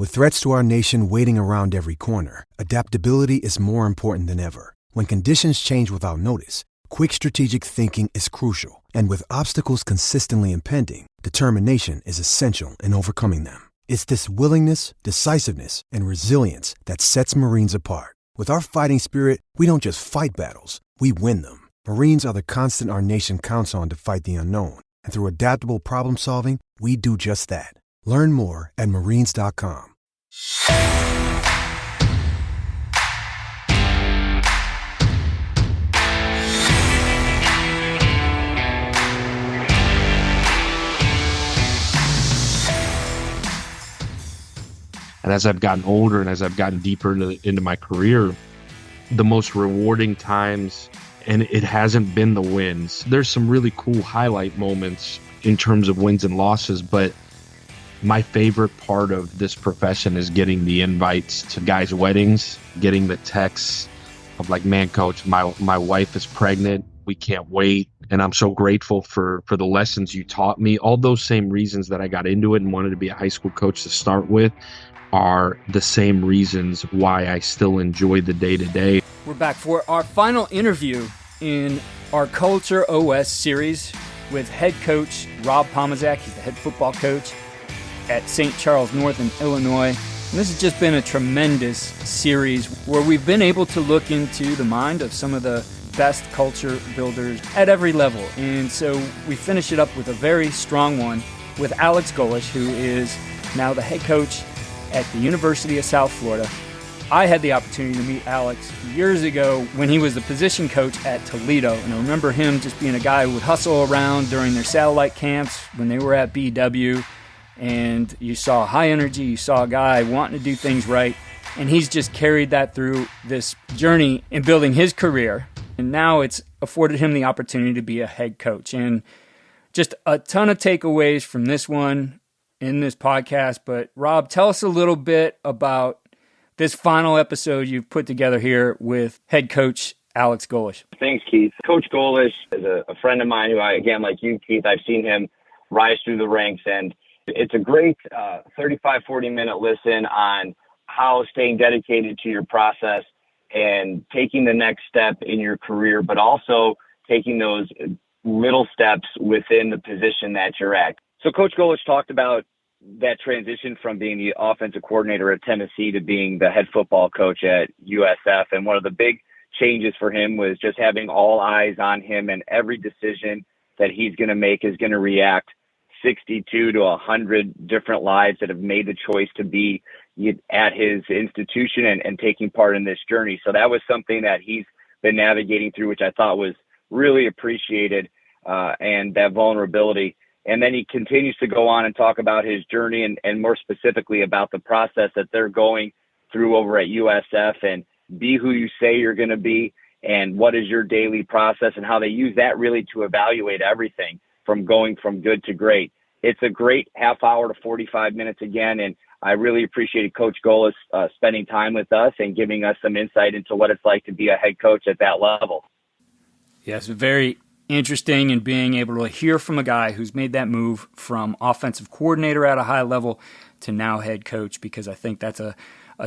With threats to our nation waiting around every corner, adaptability is more important than ever. When conditions change without notice, quick strategic thinking is crucial. And with obstacles consistently impending, determination is essential in overcoming them. It's this willingness, decisiveness, and resilience that sets Marines apart. With our fighting spirit, we don't just fight battles, we win them. Marines are the constant our nation counts on to fight the unknown. And through adaptable problem solving, we do just that. Learn more at marines.com. And as I've gotten older and as I've gotten deeper into my career, the most rewarding times, and it hasn't been the wins. There's some really cool highlight moments in terms of wins and losses, but my favorite part of this profession is getting the invites to guys' weddings, getting the texts of like, man, coach, my wife is pregnant. We can't wait. And I'm so grateful for the lessons you taught me. All those same reasons that I got into it and wanted to be a high school coach to start with are the same reasons why I still enjoy the day-to-day. We're back for our final interview in our Culture OS series with head coach Rob Pomazak. He's the head football coach at St. Charles North in Illinois. And this has just been a tremendous series where we've been able to look into the mind of some of the best culture builders at every level. And so we finish it up with a very strong one with Alex Golesh, who is now the head coach at the University of South Florida. I had the opportunity to meet Alex years ago when he was the position coach at Toledo, and I remember him just being a guy who would hustle around during their satellite camps when they were at BW, and you saw high energy, you saw a guy wanting to do things right, and he's just carried that through this journey in building his career, and now it's afforded him the opportunity to be a head coach. And just a ton of takeaways from this one in this podcast. But Rob, tell us a little bit about this final episode you've put together here with head coach Alex Golesh. Thanks, Keith. Coach Golesh is a friend of mine who again, like you, Keith, I've seen him rise through the ranks, and it's a great 35, 40-minute listen on how staying dedicated to your process and taking the next step in your career, but also taking those little steps within the position that you're at. So Coach Golesh talked about that transition from being the offensive coordinator at Tennessee to being the head football coach at USF. And one of the big changes for him was just having all eyes on him, and every decision that he's going to make is going to react 62 to 100 different lives that have made the choice to be at his institution and taking part in this journey. So that was something that he's been navigating through, which I thought was really appreciated, and that vulnerability. And then he continues to go on and talk about his journey and more specifically about the process that they're going through over at USF, and be who you say you're going to be, and what is your daily process, and how they use that really to evaluate everything from going from good to great. It's a great half hour to 45 minutes again, and I really appreciated Coach Golesh spending time with us and giving us some insight into what it's like to be a head coach at that level. Yes, very interesting, and being able to hear from a guy who's made that move from offensive coordinator at a high level to now head coach, because I think that's a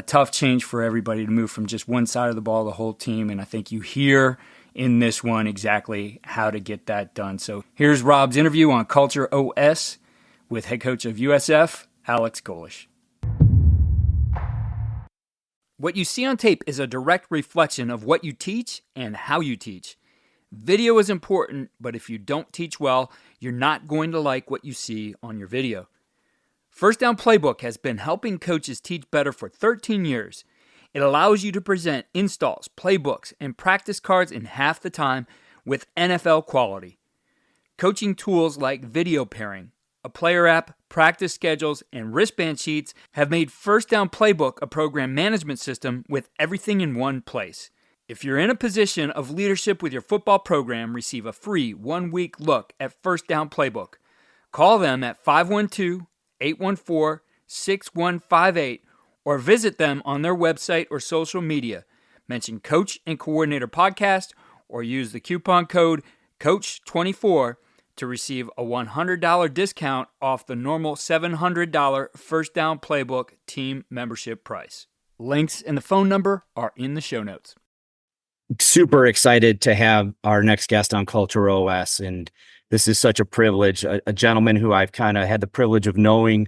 tough change for everybody to move from just one side of the ball, the whole team. And I think you hear in this one exactly how to get that done. So here's Rob's interview on Culture OS with head coach of USF, Alex Golesh. What you see on tape is a direct reflection of what you teach and how you teach. Video is important, but if you don't teach well, you're not going to like what you see on your video. First Down Playbook has been helping coaches teach better for 13 years. It allows you to present installs, playbooks, and practice cards in half the time with NFL quality. Coaching tools like video pairing, a player app, practice schedules, and wristband sheets have made First Down Playbook a program management system with everything in one place. If you're in a position of leadership with your football program, receive a free 1-week look at First Down Playbook. Call them at 512-814-6158 or visit them on their website or social media. Mention Coach and Coordinator Podcast or use the coupon code COACH24 to receive a $100 discount off the normal $700 First Down Playbook team membership price. Links and the phone number are in the show notes. Super excited to have our next guest on Culture OS. And this is such a privilege, a gentleman who I've kind of had the privilege of knowing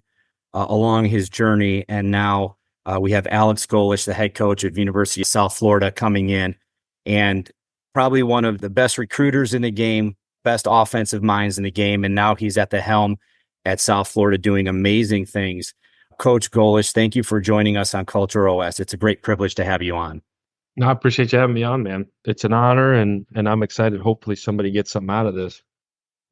along his journey. And now we have Alex Golesh, the head coach of University of South Florida, coming in, and probably one of the best recruiters in the game, best offensive minds in the game. And now he's at the helm at South Florida doing amazing things. Coach Golesh, thank you for joining us on Culture OS. It's a great privilege to have you on. No, I appreciate you having me on, man. It's an honor, and I'm excited. Hopefully somebody gets something out of this.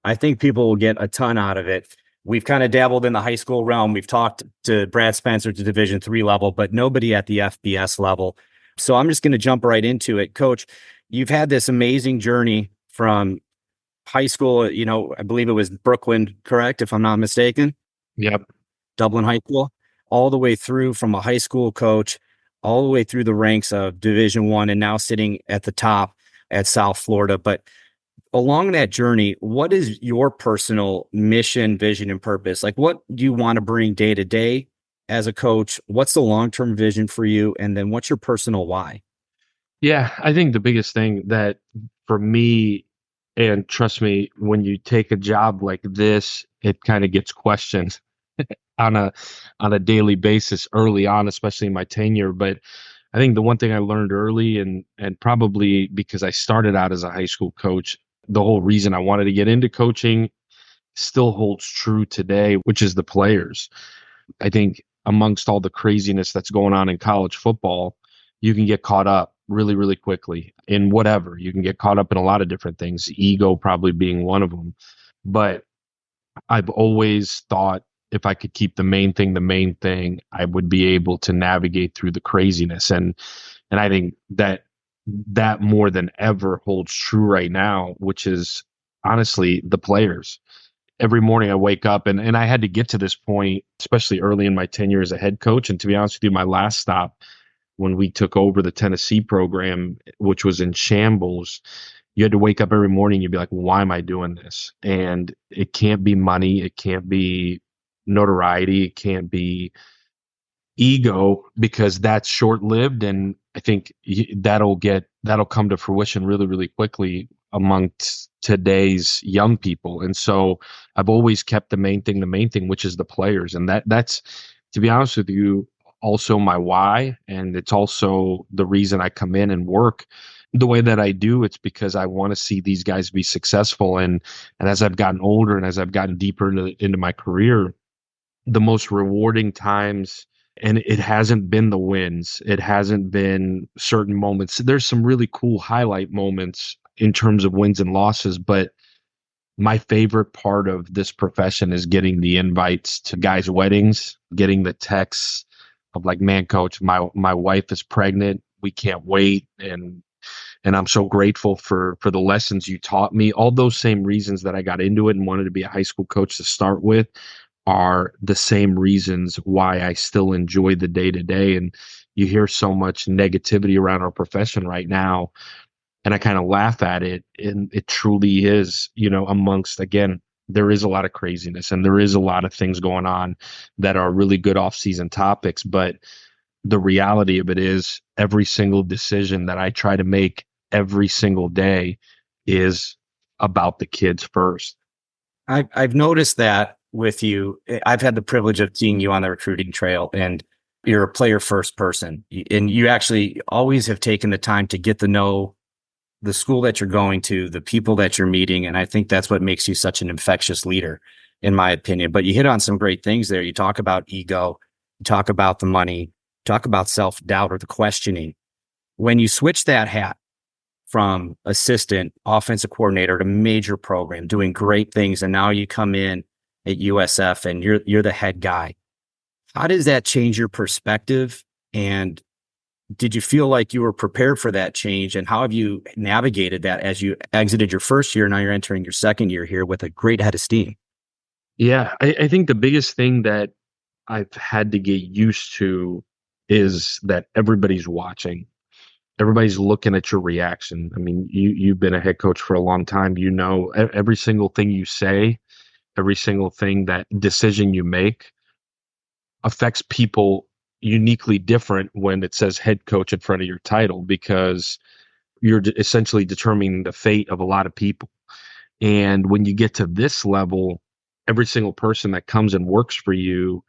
I think people will get a ton out of it. We've kind of dabbled in the high school realm. We've talked to Brad Spencer to Division III level, but nobody at the FBS level. So I'm just going to jump right into it. Coach, you've had this amazing journey from high school, I believe it was Brooklyn, correct? If I'm not mistaken. Yep. Dublin High School, all the way through from a high school coach, all the way through the ranks of Division I, and now sitting at the top at South Florida. But along that journey, what is your personal mission, vision, and purpose? Like, what do you want to bring day to day as a coach? What's the long-term vision for you? And then what's your personal why? Yeah, I think the biggest thing that for me, and trust me, when you take a job like this, it kind of gets questioned on a daily basis early on, especially in my tenure. But I think the one thing I learned early, and probably because I started out as a high school coach, the whole reason I wanted to get into coaching still holds true today, which is the players. I think amongst all the craziness that's going on in college football, you can get caught up really, really quickly in whatever. You can get caught up in a lot of different things, ego probably being one of them. But I've always thought if I could keep the main thing, I would be able to navigate through the craziness. And I think that more than ever holds true right now, which is honestly the players. Every morning I wake up, and I had to get to this point, especially early in my tenure as a head coach. And to be honest with you, my last stop when we took over the Tennessee program, which was in shambles, you had to wake up every morning. You'd be like, why am I doing this? And it can't be money. It can't be notoriety. It can't be ego, because that's short-lived. And I think that'll come to fruition really, really quickly amongst today's young people. And so I've always kept the main thing, which is the players. And that's, to be honest with you, also my why. And it's also the reason I come in and work the way that I do. It's because I want to see these guys be successful. And as I've gotten older and as I've gotten deeper into my career, the most rewarding times, and it hasn't been the wins, it hasn't been certain moments. There's some really cool highlight moments in terms of wins and losses, but my favorite part of this profession is getting the invites to guys' weddings, getting the texts of like, man, coach, my wife is pregnant. We can't wait. And I'm so grateful for the lessons you taught me. All those same reasons that I got into it and wanted to be a high school coach to start with are the same reasons why I still enjoy the day to day. And you hear so much negativity around our profession right now, and I kind of laugh at it. And it truly is, amongst, again, there is a lot of craziness and there is a lot of things going on that are really good off-season topics. But the reality of it is every single decision that I try to make every single day is about the kids first. I've noticed that with you. I've had the privilege of seeing you on the recruiting trail, and you're a player first person. And you actually always have taken the time to get to know the school that you're going to, the people that you're meeting. And I think that's what makes you such an infectious leader, in my opinion. But you hit on some great things there. You talk about ego, you talk about the money, talk about self-doubt or the questioning. When you switch that hat from assistant offensive coordinator to major program, doing great things, and now you come in at USF and you're the head guy, how does that change your perspective? And did you feel like you were prepared for that change? And how have you navigated that as you exited your first year? Now you're entering your second year here with a great head of steam. Yeah, I think the biggest thing that I've had to get used to is that everybody's watching. everybody's looking at your reaction. I mean, you've been a head coach for a long time. You know, every single thing you say, every single thing, that decision you make affects people uniquely different when it says head coach in front of your title, because you're essentially determining the fate of a lot of people. And when you get to this level, every single person that comes and works for you,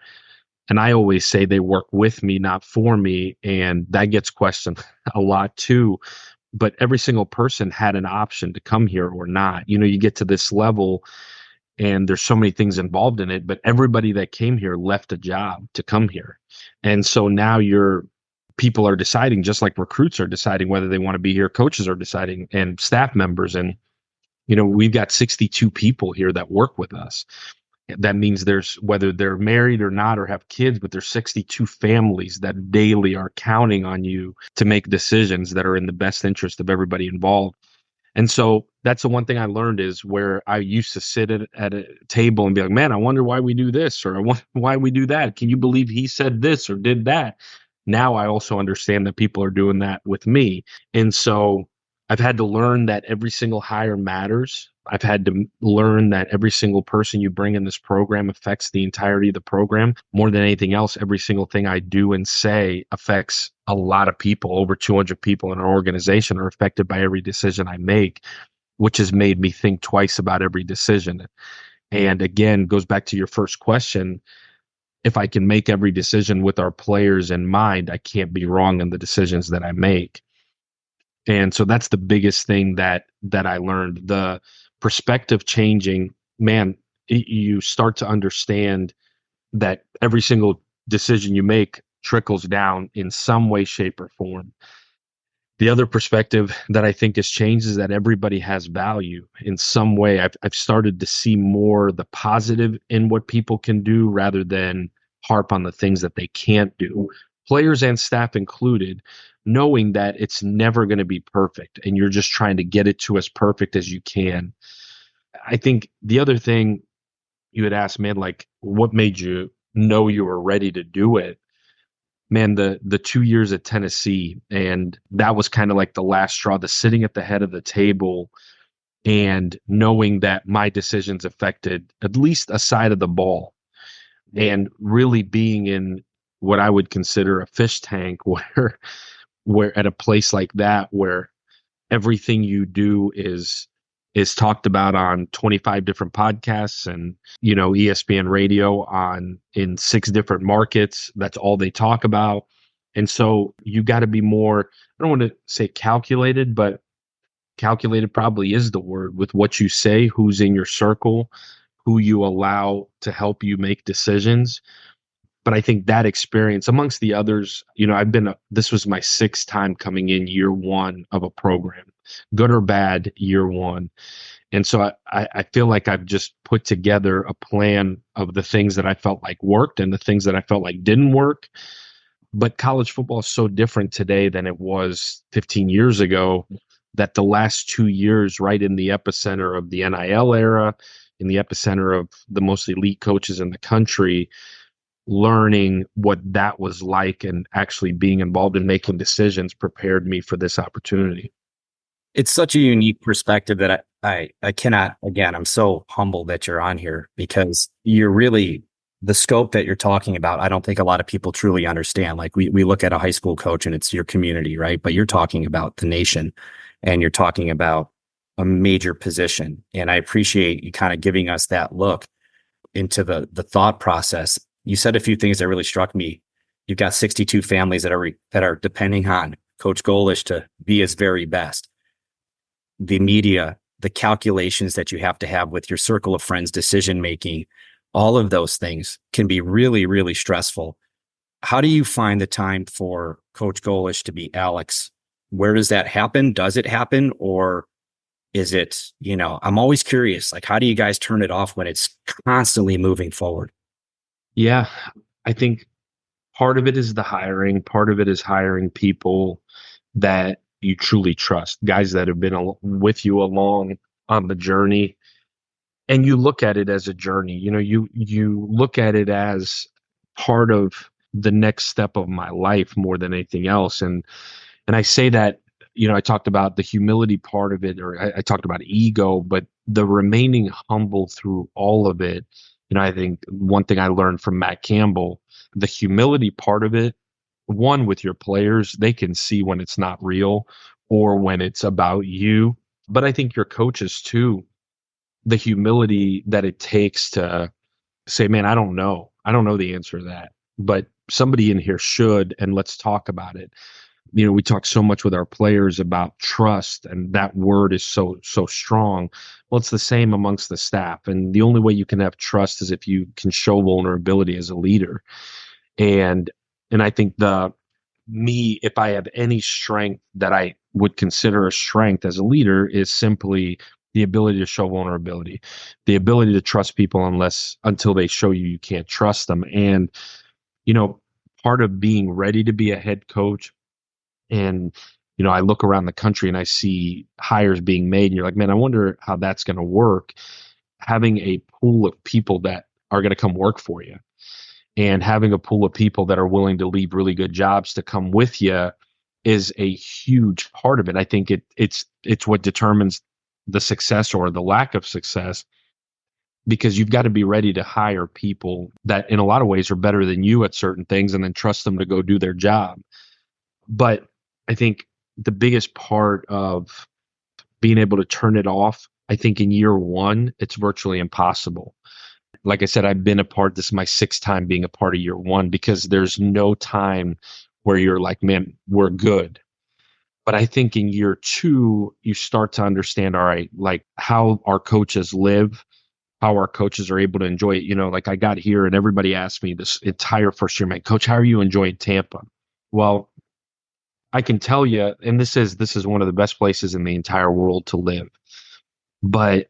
and I always say they work with me, not for me, and that gets questioned a lot too. But every single person had an option to come here or not. You know, you get to this level and there's so many things involved in it, but everybody that came here left a job to come here. And so now people are deciding, just like recruits are deciding whether they want to be here, coaches are deciding, and staff members. And, you know, we've got 62 people here that work with us. That means there's, whether they're married or not or have kids, but there's 62 families that daily are counting on you to make decisions that are in the best interest of everybody involved. And so that's the one thing I learned, is where I used to sit at a table and be like, man, I wonder why we do this, or I wonder why we do that. Can you believe he said this or did that? Now I also understand that people are doing that with me. And so I've had to learn that every single hire matters. I've had to learn that every single person you bring in this program affects the entirety of the program. More than anything else, every single thing I do and say affects a lot of people. Over 200 people in our organization are affected by every decision I make, which has made me think twice about every decision. And again, goes back to your first question. If I can make every decision with our players in mind, I can't be wrong in the decisions that I make. And so that's the biggest thing that I learned. The perspective changing, man, you start to understand that every single decision you make trickles down in some way, shape, or form. The other perspective that I think has changed is that everybody has value in some way. I've started to see more the positive in what people can do rather than harp on the things that they can't do, players and staff included, knowing that it's never going to be perfect and you're just trying to get it to as perfect as you can. I think the other thing you had asked, man, like what made you know you were ready to do it? Man, the 2 years at Tennessee, and that was kind of like the last straw, the sitting at the head of the table and knowing that my decisions affected at least a side of the ball, and really being in what I would consider a fish tank where at a place like that, where everything you do is talked about on 25 different podcasts and, you know, ESPN radio in 6 different markets. That's all they talk about. And so you got to be more, I don't want to say calculated, but calculated probably is the word, with what you say, who's in your circle, who you allow to help you make decisions. But I think that experience, amongst the others, you know, this was my 6th time coming in year 1 of a program, good or bad, year 1. And so I feel like I've just put together a plan of the things that I felt like worked and the things that I felt like didn't work. But college football is so different today than it was 15 years ago, that the last 2 years, right in the epicenter of the NIL era, in the epicenter of the most elite coaches in the country, learning what that was like and actually being involved in making decisions prepared me for this opportunity. It's such a unique perspective that I cannot, again, I'm so humbled that you're on here, because you're really, the scope that you're talking about, I don't think a lot of people truly understand. Like we look at a high school coach and it's your community, right? But you're talking about the nation and you're talking about a major position. And I appreciate you kind of giving us that look into the thought process. You said a few things that really struck me. You've got 62 families that are depending on Coach Golesh to be his very best. The media, the calculations that you have to have with your circle of friends, decision making, all of those things can be really, really stressful. How do you find the time for Coach Golesh to be Alex? Where does that happen? Does it happen? Or is it, you know, I'm always curious, like, how do you guys turn it off when it's constantly moving forward? Yeah, I think part of it is the hiring. Part of it is hiring people that you truly trust, guys that have been with you along on the journey. And you look at it as a journey. You know, you look at it as part of the next step of my life more than anything else. And And I say that, I talked about the humility part of it, or I talked about ego, but the remaining humble through all of it. I think one thing I learned from Matt Campbell, the humility part of it, one, with your players, they can see when it's not real or when it's about you. But I think your coaches too, the humility that it takes to say, man, I don't know. I don't know the answer to that, but somebody in here should, and let's talk about it. We talk so much with our players about trust, and that word is so strong. Well, it's the same amongst the staff, and the only way you can have trust is if you can show vulnerability as a leader. And I think if I have any strength that I would consider a strength as a leader, is simply the ability to show vulnerability, the ability to trust people until they show you can't trust them. And part of being ready to be a head coach, and I look around the country and I see hires being made, and you're like, man, I wonder how that's going to work. Having a pool of people that are going to come work for you, and having a pool of people that are willing to leave really good jobs to come with you is a huge part of it. I think it's what determines the success or the lack of success, because you've got to be ready to hire people that in a lot of ways are better than you at certain things, and then trust them to go do their job. But I think the biggest part of being able to turn it off, I think in year one, it's virtually impossible. Like I said, this is my sixth time being a part of year one, because there's no time where you're like, man, we're good. But I think in year two, you start to understand, all right, like how our coaches live, how our coaches are able to enjoy it. Like I got here and everybody asked me this entire first year, man, Coach, how are you enjoying Tampa? Well, I can tell you, and this is one of the best places in the entire world to live. But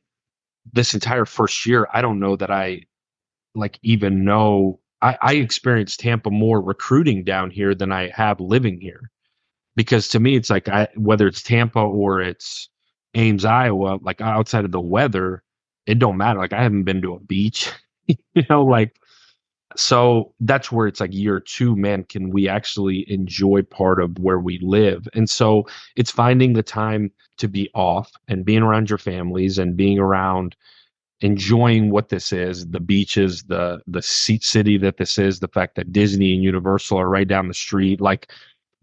this entire first year, I don't know that I even know. I experienced Tampa more recruiting down here than I have living here, because to me, it's like whether it's Tampa or it's Ames, Iowa, like outside of the weather, it don't matter. Like I haven't been to a beach, so that's where it's like year two, man, can we actually enjoy part of where we live? And so it's finding the time to be off and being around your families and being around, enjoying what this is, the beaches, the city that this is, the fact that Disney and Universal are right down the street, like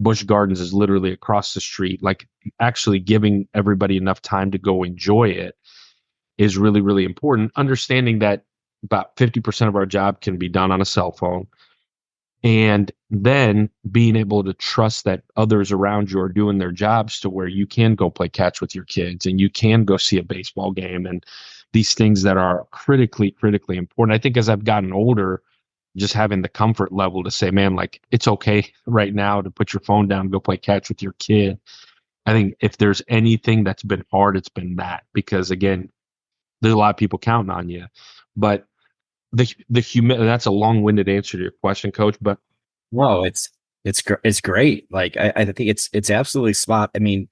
Busch Gardens is literally across the street, like actually giving everybody enough time to go enjoy it is really, really important. Understanding that about 50% of our job can be done on a cell phone. And then being able to trust that others around you are doing their jobs to where you can go play catch with your kids and you can go see a baseball game, and these things that are critically important. I think as I've gotten older, just having the comfort level to say, man, like it's okay right now to put your phone down and go play catch with your kid. I think if there's anything that's been hard, it's been that, because again, there's a lot of people counting on you. But that's a long-winded answer to your question, Coach. But no, it's great. Like I think it's absolutely spot. I mean,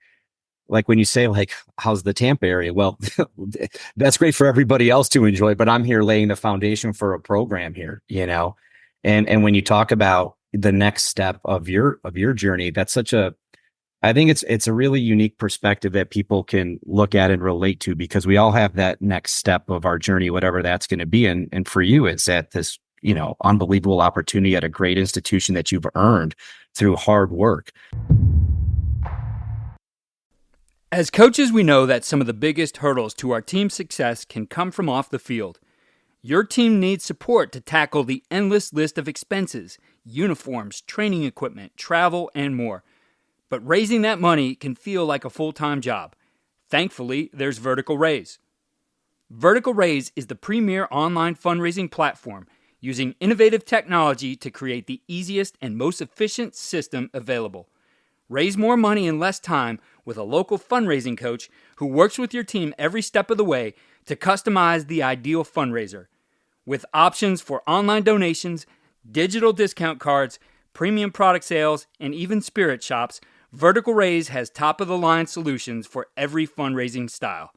like when you say like, how's the Tampa area? Well, that's great for everybody else to enjoy, but I'm here laying the foundation for a program here, and when you talk about the next step of your journey, that's I think it's a really unique perspective that people can look at and relate to, because we all have that next step of our journey, whatever that's going to be. And for you, it's at this, unbelievable opportunity at a great institution that you've earned through hard work. As coaches, we know that some of the biggest hurdles to our team's success can come from off the field. Your team needs support to tackle the endless list of expenses, uniforms, training equipment, travel, and more. But raising that money can feel like a full-time job. Thankfully, there's Vertical Raise. Vertical Raise is the premier online fundraising platform using innovative technology to create the easiest and most efficient system available. Raise more money in less time with a local fundraising coach who works with your team every step of the way to customize the ideal fundraiser. With options for online donations, digital discount cards, premium product sales, and even spirit shops, Vertical Raise has top-of-the-line solutions for every fundraising style.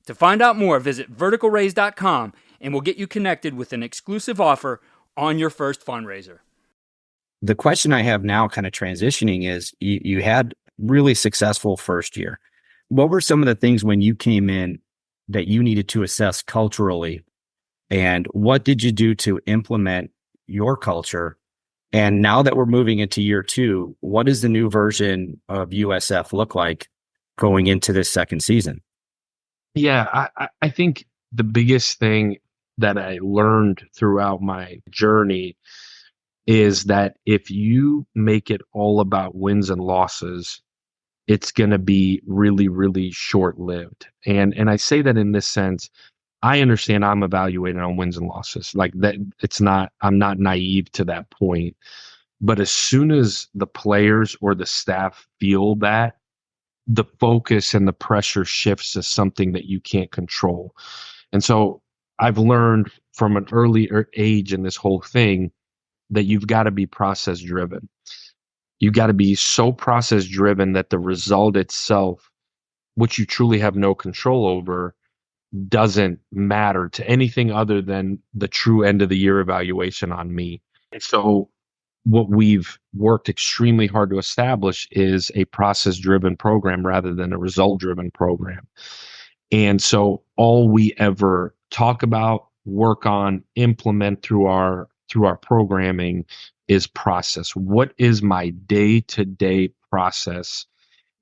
To find out more, visit verticalraise.com and we'll get you connected with an exclusive offer on your first fundraiser. The question I have now, kind of transitioning, is you had really successful first year. What were some of the things when you came in that you needed to assess culturally? And what did you do to implement your culture? And now that we're moving into year 2, what does the new version of USF look like going into this second season? Yeah, I think the biggest thing that I learned throughout my journey is that if you make it all about wins and losses, it's going to be really, really short-lived. And I say that in this sense, I understand I'm evaluated on wins and losses. Like that, I'm not naive to that point. But as soon as the players or the staff feel that, the focus and the pressure shifts to something that you can't control. And so I've learned from an early age in this whole thing that you've got to be process driven. You got to be so process driven that the result itself, which you truly have no control over, doesn't matter to anything other than the true end of the year evaluation on me. And so what we've worked extremely hard to establish is a process driven program rather than a result driven program. And so all we ever talk about, work on, implement through our programming is process. What is my day-to-day process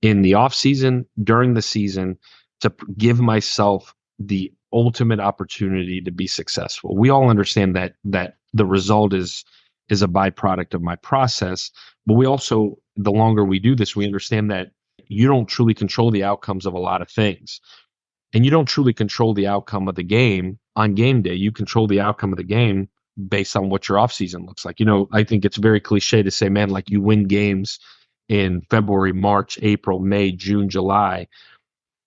in the off season, during the season, to give myself the ultimate opportunity to be successful? We all understand that the result is a byproduct of my process, but we also, the longer we do this, we understand that you don't truly control the outcomes of a lot of things. And you don't truly control the outcome of the game on game day. You control the outcome of the game based on what your offseason looks like. I think it's very cliche to say, man, like you win games in February, March, April, May, June, July.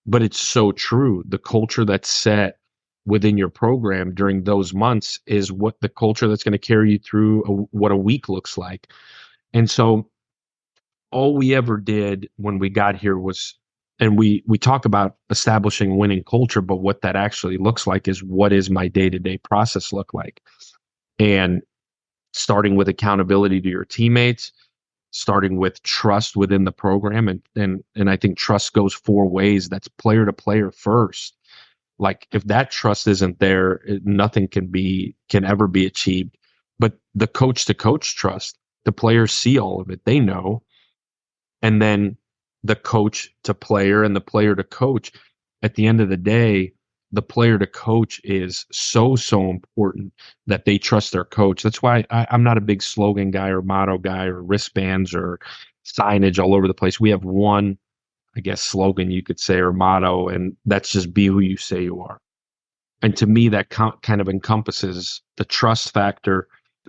But it's so true. The culture that's set within your program during those months is what the culture that's going to carry you through what a week looks like. And so all we ever did when we got here was, and we talk about establishing winning culture, but what that actually looks like is, what is my day-to-day process look like? And starting with accountability to your teammates, starting with trust within the program. And I think trust goes 4 ways. That's player to player first. Like if that trust isn't there, nothing can ever be achieved. But the coach to coach trust, the players see all of it. They know. And then the coach to player and the player to coach. At the end of the day, the player to coach is so important that they trust their coach. That's why I'm not a big slogan guy or motto guy or wristbands or signage all over the place. We have one, I guess, slogan you could say, or motto, and that's just be who you say you are. And to me, that kind of encompasses the trust factor.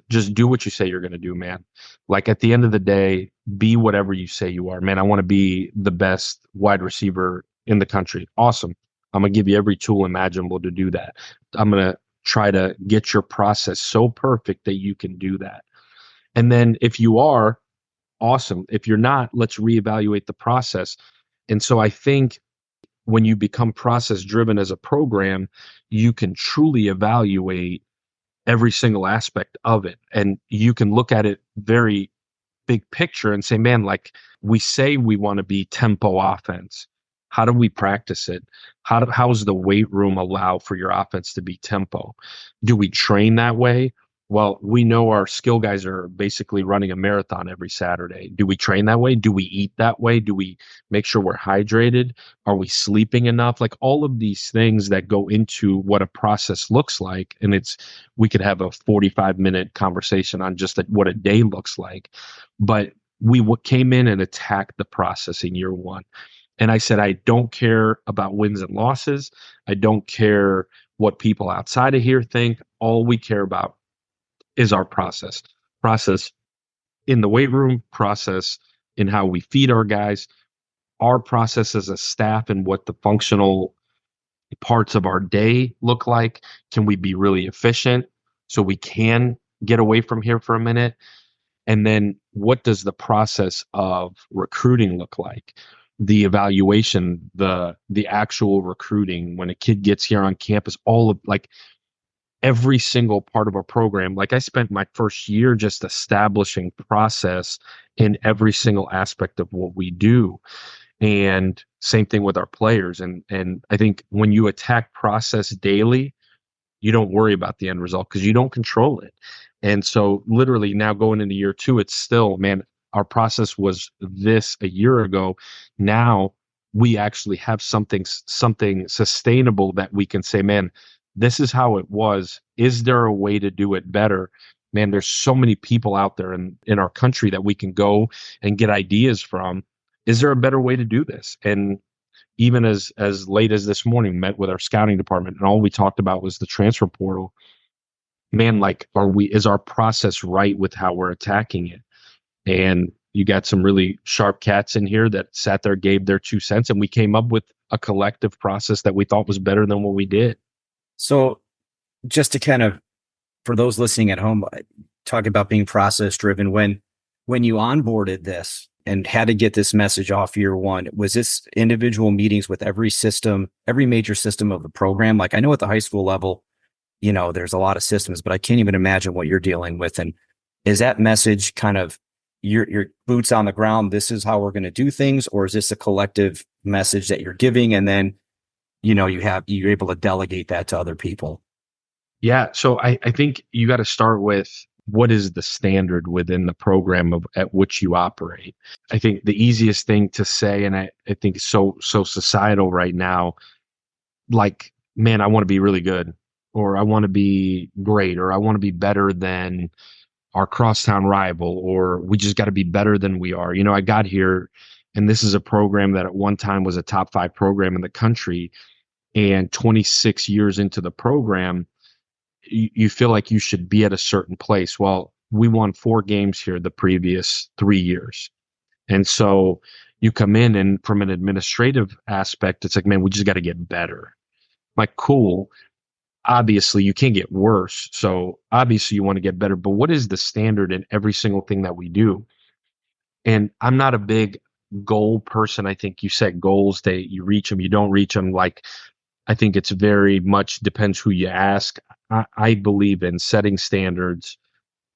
Just do what you say you're going to do, man. Like at the end of the day, be whatever you say you are. Man, I want to be the best wide receiver in the country. Awesome. I'm going to give you every tool imaginable to do that. I'm going to try to get your process so perfect that you can do that. And then if you are, awesome. If you're not, let's reevaluate the process. And so I think when you become process driven as a program, you can truly evaluate every single aspect of it. And you can look at it very big picture and say, man, like we say we want to be tempo offense. How do we practice it? How does the weight room allow for your offense to be tempo? Do we train that way? Well, we know our skill guys are basically running a marathon every Saturday. Do we train that way? Do we eat that way? Do we make sure we're hydrated? Are we sleeping enough? Like all of these things that go into what a process looks like. And we could have a 45-minute conversation on just what a day looks like. But we came in and attacked the process in year 1. And I said, I don't care about wins and losses. I don't care what people outside of here think. All we care about is our process in the weight room, process in how we feed our guys, our process as a staff, and what the functional parts of our day look like. Can we be really efficient so we can get away from here for a minute? And then what does the process of recruiting look like? The evaluation, the actual recruiting when a kid gets here on campus, all of like every single part of our program. Like I spent my first year just establishing process in every single aspect of what we do. And same thing with our players. And I think when you attack process daily, you don't worry about the end result because you don't control it. And so literally now going into year two, it's still, man, our process was this a year ago. Now we actually have something sustainable that we can say, man, this is how it was. Is there a way to do it better? Man, there's so many people out there in our country that we can go and get ideas from. Is there a better way to do this? And even as late as this morning, met with our scouting department, and all we talked about was the transfer portal. Man, like, is our process right with how we're attacking it? And you got some really sharp cats in here that sat there, gave their 2 cents, and we came up with a collective process that we thought was better than what we did. So just to kind of, for those listening at home, talk about being process driven, when you onboarded this and had to get this message off year one, was this individual meetings with every major system of the program? Like I know at the high school level, there's a lot of systems, but I can't even imagine what you're dealing with. And is that message kind of your boots on the ground? This is how we're going to do things, or is this a collective message that you're giving? And then, you're able to delegate that to other people. Yeah. So I think you got to start with, what is the standard within the program at which you operate? I think the easiest thing to say, and I think it's so societal right now, like, man, I want to be really good, or I want to be great, or I want to be better than our crosstown rival, or we just got to be better than we are. I got here, and this is a program that at one time was a top 5 program in the country, and 26 years into the program, you feel like you should be at a certain place. Well, we won 4 games here the previous 3 years. And so you come in, and from an administrative aspect, it's like, man, we just got to get better. Like, cool. Obviously you can't get worse. So obviously you want to get better, but what is the standard in every single thing that we do? And I'm not a big goal person. I think you set goals, you reach them, you don't reach them. Like, I think it's very much depends who you ask. I believe in setting standards,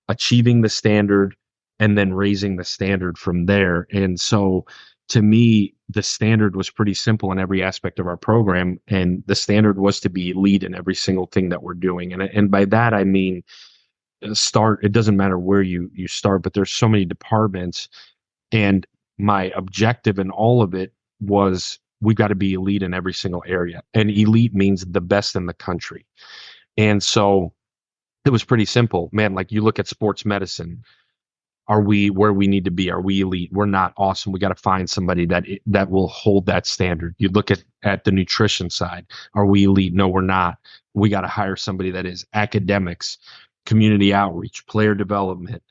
achieving the standard, and then raising the standard from there. And so to me, the standard was pretty simple in every aspect of our program. And the standard was to be elite in every single thing that we're doing. And by that, I mean, it doesn't matter where you start, but there's so many departments. And my objective in all of it was, we've got to be elite in every single area. And elite means the best in the country. And so it was pretty simple, man. Like, you look at sports medicine. Are we where we need to be? Are we elite? We're not. Awesome. We got to find somebody that will hold that standard. You look at the nutrition side. Are we elite? No, we're not. We got to hire somebody that is. Academics, community outreach, player development.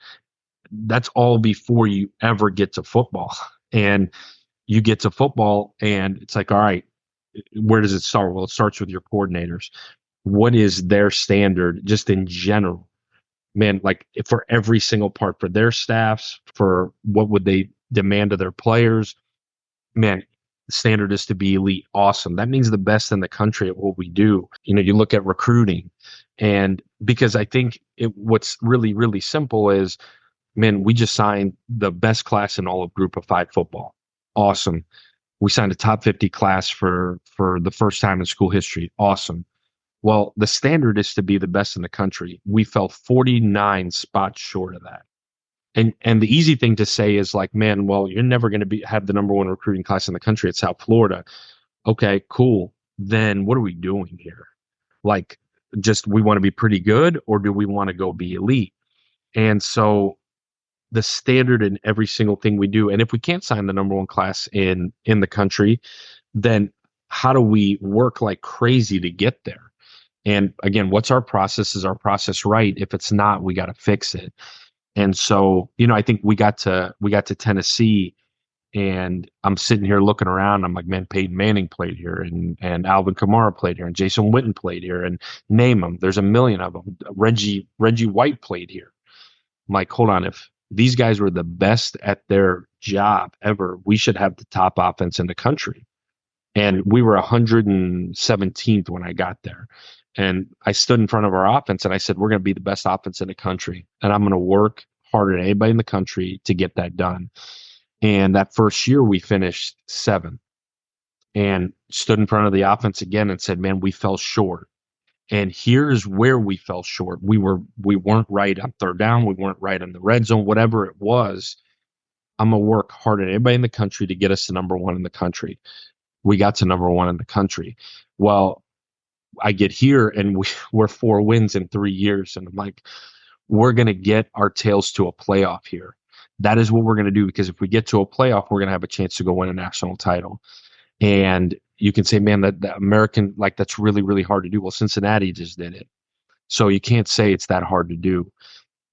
That's all before you ever get to football. And you get to football, and it's like, all right, where does it start? Well, it starts with your coordinators. What is their standard just in general? Man, like, for every single part, for their staffs, for what would they demand of their players? Man, the standard is to be elite. Awesome. That means the best in the country at what we do. You look at recruiting, and because I think what's really, really simple is, man, we just signed the best class in all of Group of 5 football. Awesome. We signed a top 50 class for the first time in school history. Awesome. Well, the standard is to be the best in the country. We fell 49 spots short of that. And the easy thing to say is like, man, well, you're never going to have the number 1 recruiting class in the country at South Florida. Okay, cool. Then what are we doing here? Like, just, we want to be pretty good, or do we want to go be elite? And so the standard in every single thing we do. And if we can't sign the number 1 class in the country, then how do we work like crazy to get there? And again, what's our process? Is our process right? If it's not, we got to fix it. And so, I think we got to Tennessee, and I'm sitting here looking around. I'm like, man, Peyton Manning played here, and Alvin Kamara played here, and Jason Witten played here, and name them. There's a million of them. Reggie White played here. I'm like, hold on, if these guys were the best at their job ever, we should have the top offense in the country. And we were 117th when I got there. And I stood in front of our offense and I said, we're going to be the best offense in the country. And I'm going to work harder than anybody in the country to get that done. And that first year we finished 7th and stood in front of the offense again and said, man, we fell short. And here's where we fell short. We weren't right on third down. We weren't right on the red zone, whatever it was. I'm going to work harder than anybody in the country to get us to number 1 in the country. We got to number 1 in the country. Well, I get here and we're 4 wins in 3 years. And I'm like, we're going to get our tails to a playoff here. That is what we're going to do, because if we get to a playoff, we're going to have a chance to go win a national title. And you can say, man, that American, like, that's really, really hard to do. Well, Cincinnati just did it. So you can't say it's that hard to do.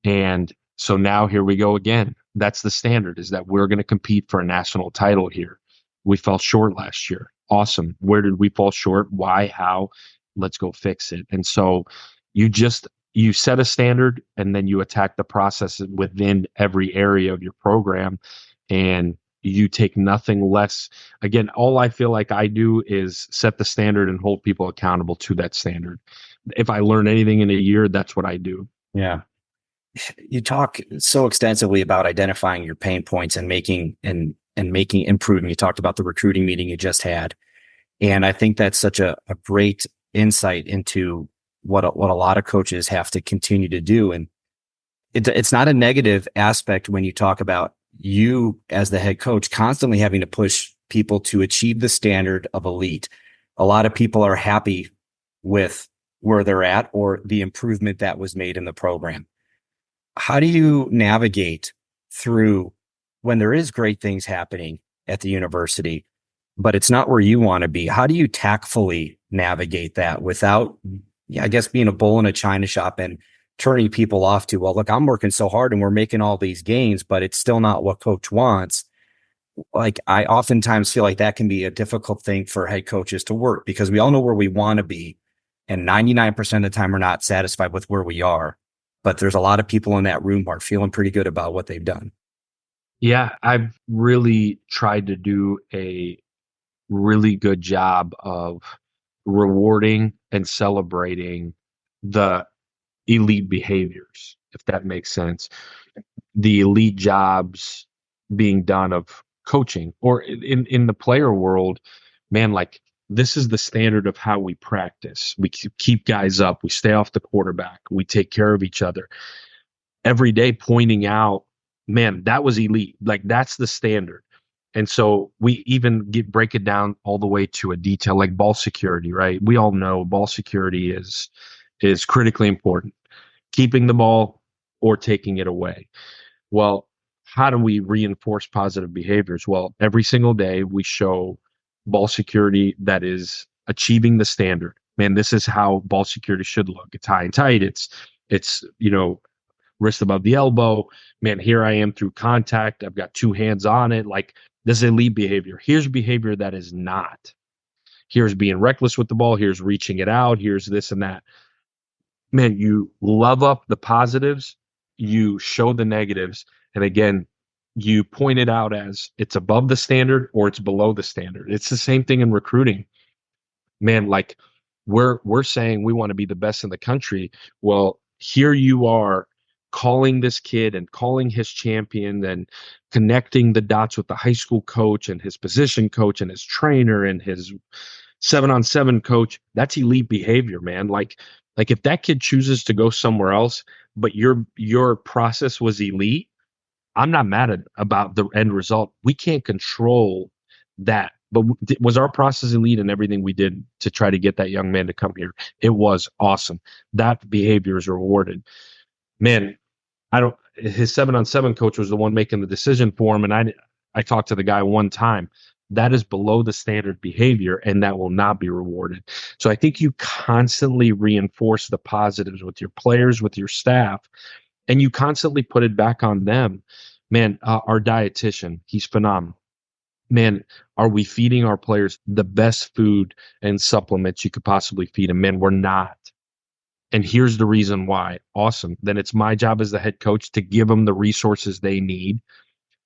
And so now here we go again. That's the standard, is that we're going to compete for a national title here. We fell short last year. Awesome. Where did we fall short? Why? How? Let's go fix it. And so you set a standard and then you attack the process within every area of your program, and you take nothing less. Again, all I feel like I do is set the standard and hold people accountable to that standard. If I learn anything in a year, that's what I do. Yeah. You talk so extensively about identifying your pain points and making improvement. You talked about the recruiting meeting you just had. And I think that's such a great insight into what a lot of coaches have to continue to do. And it's not a negative aspect when you talk about you as the head coach constantly having to push people to achieve the standard of elite. A lot of people are happy with where they're at or the improvement that was made in the program. How do you navigate through when there is great things happening at the university, but it's not where you want to be? How do you tactfully navigate that without, I guess, being a bull in a china shop and turning people off to, well, look, I'm working so hard and we're making all these gains, but it's still not what coach wants. Like, I oftentimes feel like that can be a difficult thing for head coaches to work, because we all know where we want to be. And 99% of the time we're not satisfied with where we are, but there's a lot of people in that room who are feeling pretty good about what they've done. Yeah, I've really tried to do a really good job of rewarding and celebrating the elite behaviors, if that makes sense. The elite jobs being done of coaching, or in the player world, man, like, this is the standard of how we practice. We keep guys up. We stay off the quarterback. We take care of each other every day, pointing out, man, that was elite. Like, that's the standard. And so we even break it down all the way to a detail, like ball security, right? We all know ball security is critically important. Keeping the ball or taking it away. Well, how do we reinforce positive behaviors? Well, every single day we show ball security that is achieving the standard. Man, this is how ball security should look. It's high and tight. It's wrist above the elbow. Man, here I am through contact. I've got 2 hands on it. Like, this is elite behavior. Here's behavior that is not. Here's being reckless with the ball. Here's reaching it out. Here's this and that. Man, you love up the positives. You show the negatives. And again, you point it out as it's above the standard or it's below the standard. It's the same thing in recruiting. Man, like, we're saying we want to be the best in the country. Well, here you are calling this kid and calling his champion and connecting the dots with the high school coach and his position coach and his trainer and his 7-on-7 coach. That's elite behavior, man. Like if that kid chooses to go somewhere else, but your process was elite, I'm not mad about the end result. We can't control that. But was our process elite in everything we did to try to get that young man to come here? It was awesome. That behavior is rewarded. Man, his 7-on-7 coach was the one making the decision for him. And I talked to the guy one time. That is below the standard behavior, and that will not be rewarded. So I think you constantly reinforce the positives with your players, with your staff, and you constantly put it back on them. Man, our dietitian, he's phenomenal. Man, are we feeding our players the best food and supplements you could possibly feed them? Man, we're not. And here's the reason why. Awesome. Then it's my job as the head coach to give them the resources they need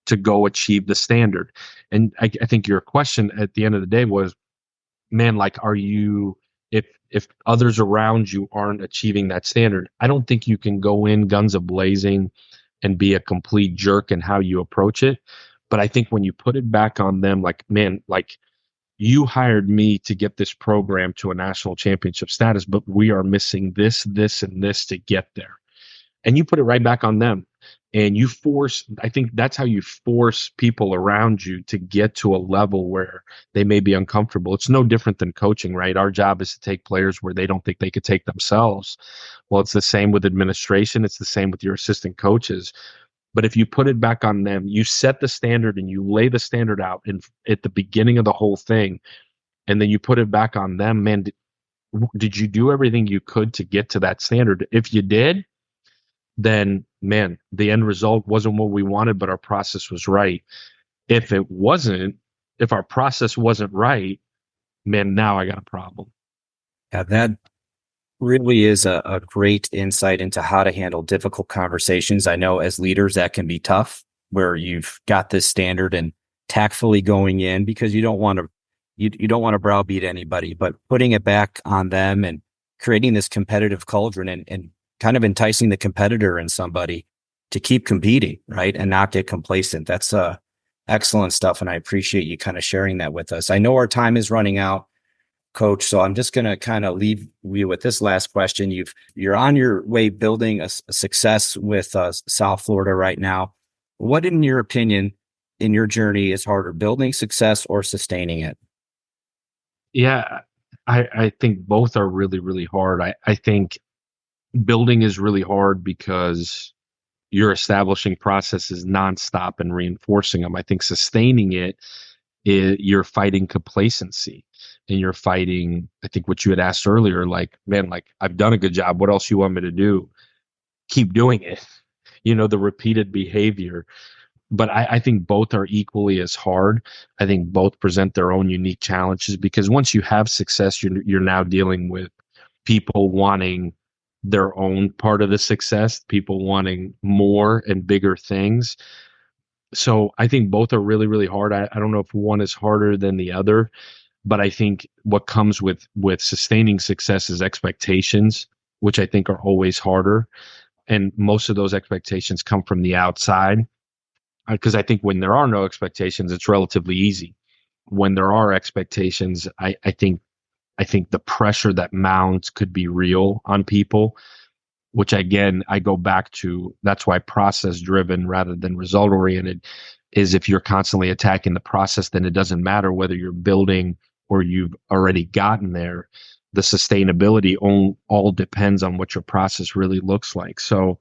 to go achieve the standard. And I think your question at the end of the day was, man, like, are you if others around you aren't achieving that standard, I don't think you can go in guns a-blazing and be a complete jerk in how you approach it. But I think when you put it back on them, like, man, like, you hired me to get this program to a national championship status, but we are missing this, this, and this to get there. And you put it right back on them. And you force, I think that's how you force people around you to get to a level where they may be uncomfortable. It's no different than coaching, right? Our job is to take players where they don't think they could take themselves. Well, it's the same with administration. It's the same with your assistant coaches. But if you put it back on them, you set the standard and you lay the standard out at the beginning of the whole thing, and then you put it back on them, man, did you do everything you could to get to that standard? If you did, then, man, the end result wasn't what we wanted, but our process was right. If it wasn't, if our process wasn't right, man, now I got a problem. Yeah, that really is a great insight into how to handle difficult conversations. I know as leaders that can be tough, where you've got this standard and tactfully going in, because you don't want to browbeat anybody, but putting it back on them and creating this competitive culture and kind of enticing the competitor in somebody to keep competing, right? And not get complacent. That's excellent stuff. And I appreciate you kind of sharing that with us. I know our time is running out, Coach, so I'm just going to kind of leave you with this last question. You're on your way building a success with South Florida right now. What, in your opinion, in your journey is harder, building success or sustaining it? Yeah, I think both are really, really hard. I think building is really hard because you're establishing processes nonstop and reinforcing them. I think sustaining it, you're fighting complacency and you're fighting, I think what you had asked earlier, like, man, like, I've done a good job. What else you want me to do? Keep doing it. The repeated behavior. But I think both are equally as hard. I think both present their own unique challenges, because once you have success, you're now dealing with people wanting their own part of the success, people wanting more and bigger things. So I think both are really, really hard. I don't know if one is harder than the other, but I think what comes with sustaining success is expectations, which I think are always harder. And most of those expectations come from the outside. Because I think when there are no expectations, it's relatively easy. When there are expectations, I think the pressure that mounts could be real on people, which again, I go back to, that's why process driven rather than result oriented is, if you're constantly attacking the process, then it doesn't matter whether you're building or you've already gotten there. The sustainability all depends on what your process really looks like. So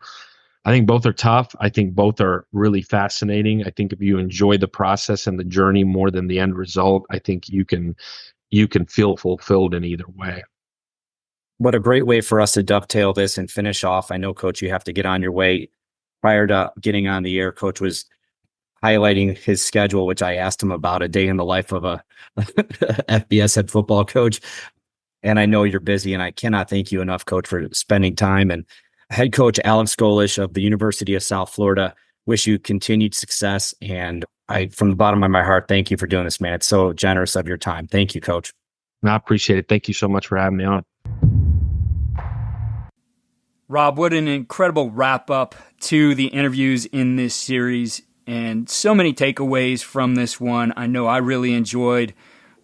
I think both are tough. I think both are really fascinating. I think if you enjoy the process and the journey more than the end result, I think you can feel fulfilled in either way. What a great way for us to dovetail this and finish off. I know, Coach, you have to get on your way. Prior to getting on the air, Coach was highlighting his schedule, which I asked him about, a day in the life of a FBS head football coach. And I know you're busy, and I cannot thank you enough, Coach, for spending time. And head coach Alex Golesh of the University of South Florida, wish you continued success. And I, from the bottom of my heart, thank you for doing this, man. It's so generous of your time. Thank you, Coach. I appreciate it. Thank you so much for having me on. Rob, what an incredible wrap up to the interviews in this series, and so many takeaways from this one. I know I really enjoyed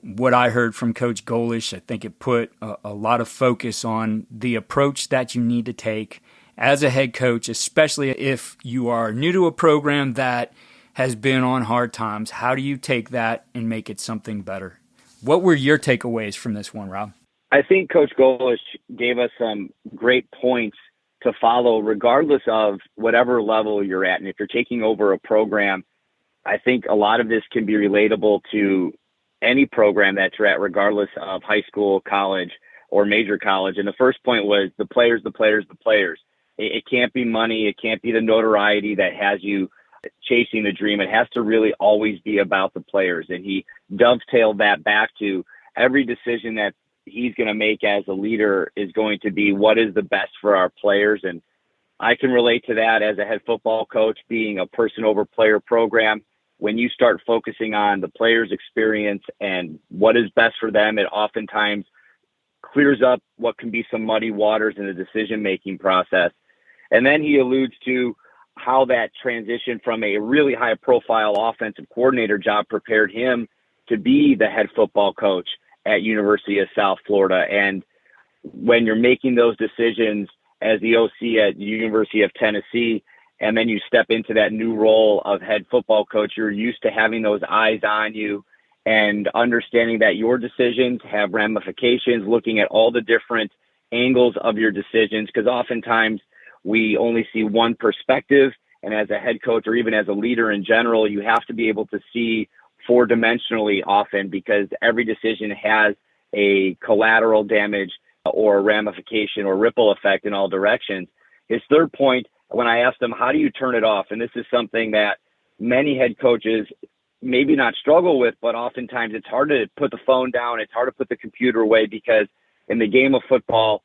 what I heard from Coach Golesh. I think it put a lot of focus on the approach that you need to take as a head coach, especially if you are new to a program that has been on hard times. How do you take that and make it something better? What were your takeaways from this one, Rob? I think Coach Golesh gave us some great points to follow, regardless of whatever level you're at. And if you're taking over a program, I think a lot of this can be relatable to any program that you're at, regardless of high school, college, or major college. And the first point was the players. It can't be money. It can't be the notoriety that has you chasing the dream. It has to really always be about the players. And he dovetailed that back to every decision that he's going to make as a leader is going to be what is the best for our players. And I can relate to that as a head football coach, being a person over player program. When you start focusing on the player's experience and what is best for them, it oftentimes clears up what can be some muddy waters in the decision-making process. And then he alludes to how that transition from a really high-profile offensive coordinator job prepared him to be the head football coach at University of South Florida. And when you're making those decisions as the OC at the University of Tennessee, and then you step into that new role of head football coach, you're used to having those eyes on you and understanding that your decisions have ramifications, looking at all the different angles of your decisions, because oftentimes we only see one perspective. And as a head coach or even as a leader in general, you have to be able to see four-dimensionally often, because every decision has a collateral damage or ramification or ripple effect in all directions. His third point, when I asked him, how do you turn it off? And this is something that many head coaches maybe not struggle with, but oftentimes it's hard to put the phone down. It's hard to put the computer away, because in the game of football,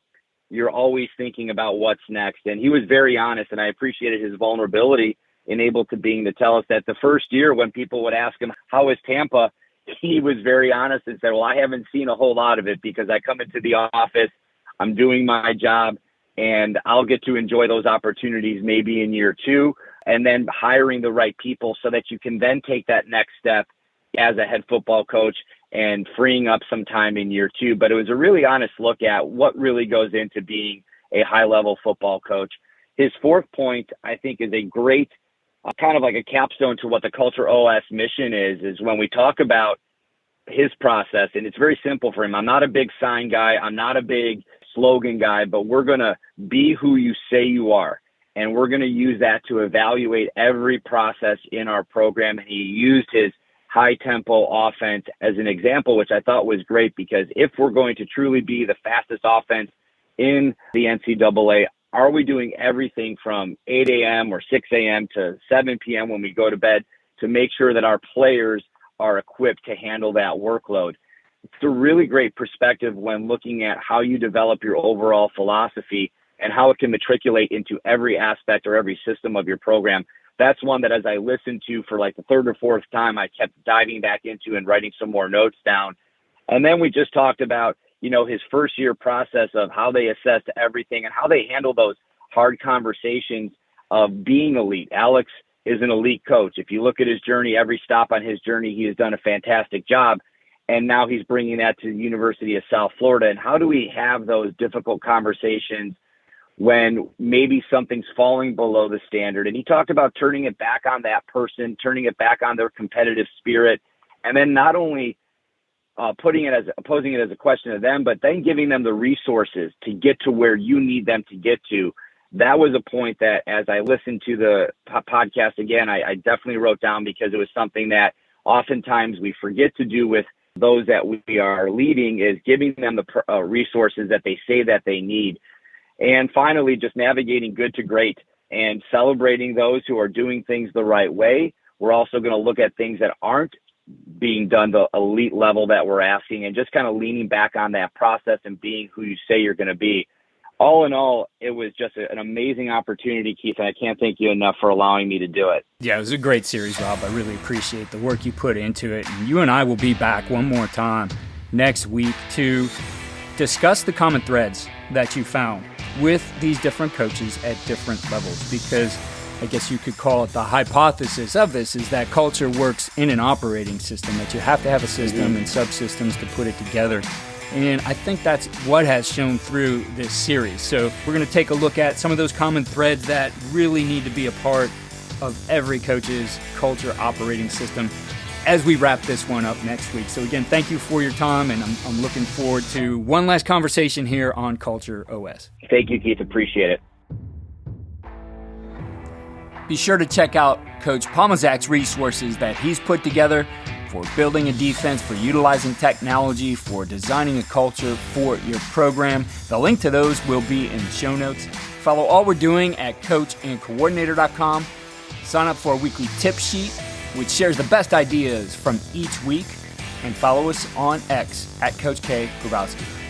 you're always thinking about what's next. And he was very honest, and I appreciated his vulnerability in able to being to tell us that the first year when people would ask him, how is Tampa? He was very honest and said, well, I haven't seen a whole lot of it, because I come into the office, I'm doing my job, and I'll get to enjoy those opportunities maybe in year two, and then hiring the right people so that you can then take that next step as a head football coach and freeing up some time in year two. But it was a really honest look at what really goes into being a high-level football coach. His fourth point, I think, is a great kind of like a capstone to what the Culture OS mission is when we talk about his process. And it's very simple for him. I'm not a big sign guy. I'm not a big slogan guy, but we're going to be who you say you are. And we're going to use that to evaluate every process in our program. And he used his high tempo offense as an example, which I thought was great, because if we're going to truly be the fastest offense in the NCAA, are we doing everything from 8 a.m. or 6 a.m. to 7 p.m. when we go to bed to make sure that our players are equipped to handle that workload? It's a really great perspective when looking at how you develop your overall philosophy and how it can matriculate into every aspect or every system of your program. That's one that as I listened to for like the third or fourth time, I kept diving back into and writing some more notes down. And then we just talked about, his first year process of how they assessed everything and how they handle those hard conversations of being elite. Alex is an elite coach. If you look at his journey, every stop on his journey, he has done a fantastic job. And now he's bringing that to the University of South Florida. And how do we have those difficult conversations when maybe something's falling below the standard? And he talked about turning it back on that person, turning it back on their competitive spirit, and then not only posing it as a question to them, but then giving them the resources to get to where you need them to get to. That was a point that as I listened to the podcast again, I definitely wrote down, because it was something that oftentimes we forget to do with those that we are leading, is giving them the resources that they say that they need. And finally, just navigating good to great and celebrating those who are doing things the right way. We're also going to look at things that aren't being done the elite level that we're asking, and just kind of leaning back on that process and being who you say you're going to be. All in all, it was just an amazing opportunity, Keith, and I can't thank you enough for allowing me to do it. Yeah, it was a great series, Rob. I really appreciate the work you put into it. And you and I will be back one more time next week to discuss the common threads that you found with these different coaches at different levels, because I guess you could call it the hypothesis of this is that culture works in an operating system, that you have to have a system and subsystems to put it together. And I think that's what has shown through this series. So we're going to take a look at some of those common threads that really need to be a part of every coach's culture operating system as we wrap this one up next week. So again, thank you for your time, and I'm looking forward to one last conversation here on Culture OS. Thank you, Keith. Appreciate it. Be sure to check out Coach Pomazak's resources that he's put together for building a defense, for utilizing technology, for designing a culture for your program. The link to those will be in the show notes. Follow all we're doing at coachandcoordinator.com. Sign up for a weekly tip sheet, which shares the best ideas from each week. And follow us on X at Coach K. Grabowski.